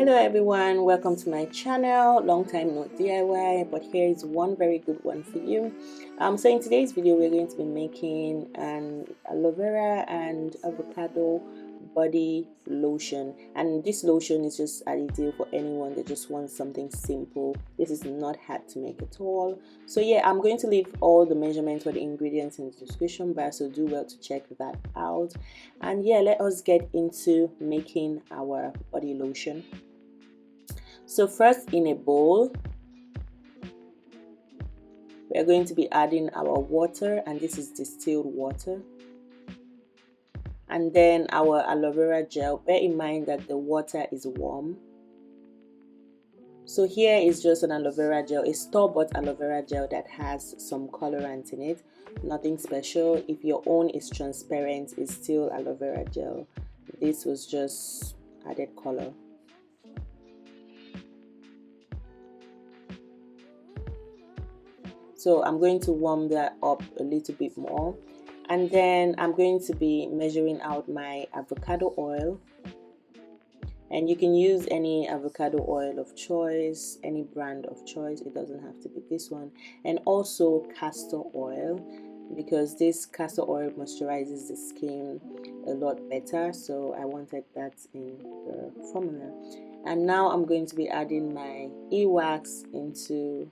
Hello everyone, welcome to my channel. Long time no DIY, but here is one very good one for you. So in today's video we're going to be making an aloe vera and avocado body lotion, and this lotion is just ideal for anyone that just wants something simple. This is not hard to make at all. So yeah, I'm going to leave all the measurements for the ingredients in the description bar, so do well to check that out. And yeah, let us get into making our body lotion. So first, in a bowl we are going to be adding our water, and this is distilled water, and then our aloe vera gel. Bear in mind that the water is warm. So here is just an aloe vera gel, a store-bought aloe vera gel that has some colorant in it, nothing special. If your own is transparent, it's still aloe vera gel. This was just added color. So I'm going to warm that up a little bit more, and then I'm going to be measuring out my avocado oil, and you can use any avocado oil of choice, any brand of choice, it doesn't have to be this one, and also castor oil, because this castor oil moisturizes the skin a lot better, so I wanted that in the formula. And now I'm going to be adding my wax into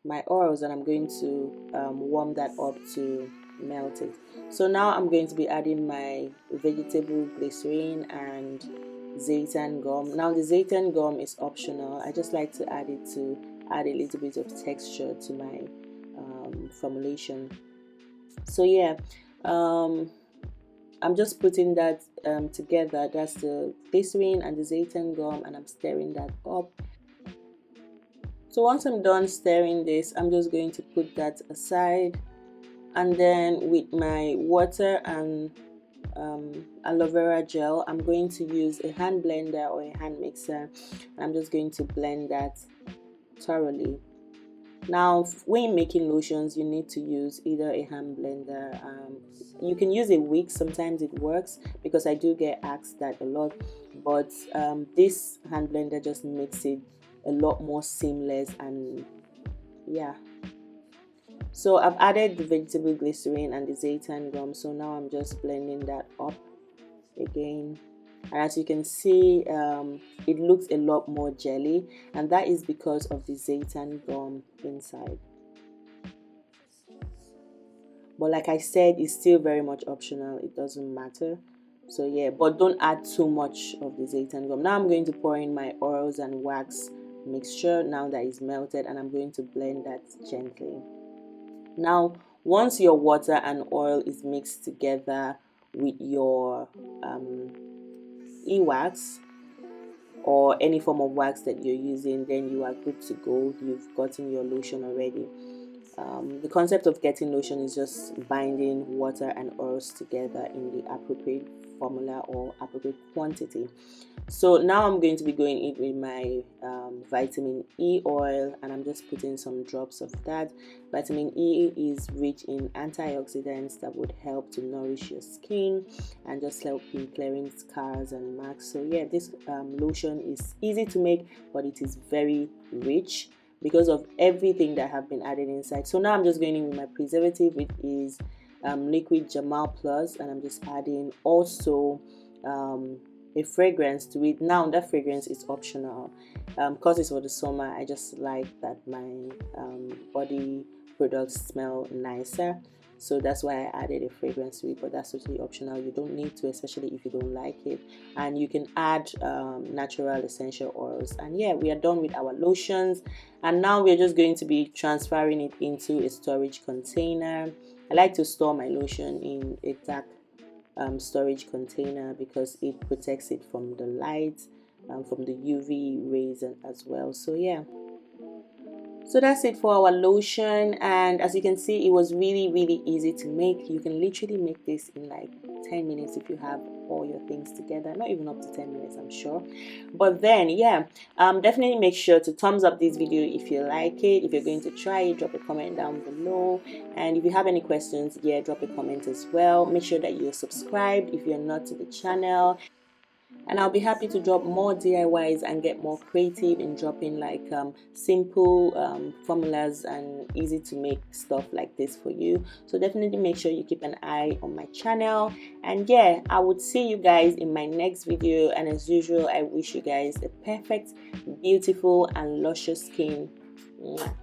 my oils, and I'm going to warm that up to melt it. So now I'm going to be adding my vegetable glycerin and xanthan gum. Now the xanthan gum is optional. I just like to add it to add a little bit of texture to my formulation. So yeah, I'm just putting that together. That's the glycerin and the xanthan gum, and I'm stirring that up. So once I'm done stirring this, I'm just going to put that aside, and then with my water and aloe vera gel, I'm going to use a hand blender or a hand mixer. I'm just going to blend that thoroughly. Now when making lotions, you need to use either a hand blender, you can use a whisk, sometimes it works, because I do get asked that a lot, but this hand blender just makes it a lot more seamless. And yeah, so I've added the vegetable glycerin and the xanthan gum, so now I'm just blending that up again, and as you can see, it looks a lot more jelly, and that is because of the xanthan gum inside. But like I said, it's still very much optional, it doesn't matter. So yeah, but don't add too much of the xanthan gum. Now I'm going to pour in my oils and wax mixture now that is melted, and I'm going to blend that gently. Now once your water and oil is mixed together with your wax or any form of wax that you're using, then you are good to go. You've gotten your lotion already. The concept of getting lotion is just binding water and oils together in the appropriate formula or appropriate quantity. So now I'm going to be going in with my vitamin E oil, and I'm just putting some drops of that. Vitamin E is rich in antioxidants that would help to nourish your skin and just help in clearing scars and marks. So yeah, this lotion is easy to make, but it is very rich because of everything that have been added inside. So now I'm just going in with my preservative, which is liquid Germal Plus, and I'm just adding also a fragrance to it. Now that fragrance is optional because it's for the summer. I just like that my body products smell nicer, so that's why I added a fragrance to it, but that's totally optional. You don't need to, especially if you don't like it. And you can add natural essential oils. And yeah, we are done with our lotions, and now we're just going to be transferring it into a storage container. I like to store my lotion in a dark storage container because it protects it from the light, from the UV rays as well. So yeah, so that's it for our lotion, and as you can see, it was really easy to make. You can literally make this in like 10 minutes if you have all your things together, not even up to 10 minutes, I'm sure. But then yeah, definitely make sure to thumbs up this video if you like it. If you're going to try it, drop a comment down below, and if you have any questions, yeah, drop a comment as well. Make sure that you're subscribed if you're not to the channel, and I'll be happy to drop more DIYs and get more creative in dropping like simple formulas and easy to make stuff like this for you. So definitely make sure you keep an eye on my channel, and yeah, I would see you guys in my next video. And as usual, I wish you guys a perfect, beautiful and luscious skin. Mwah.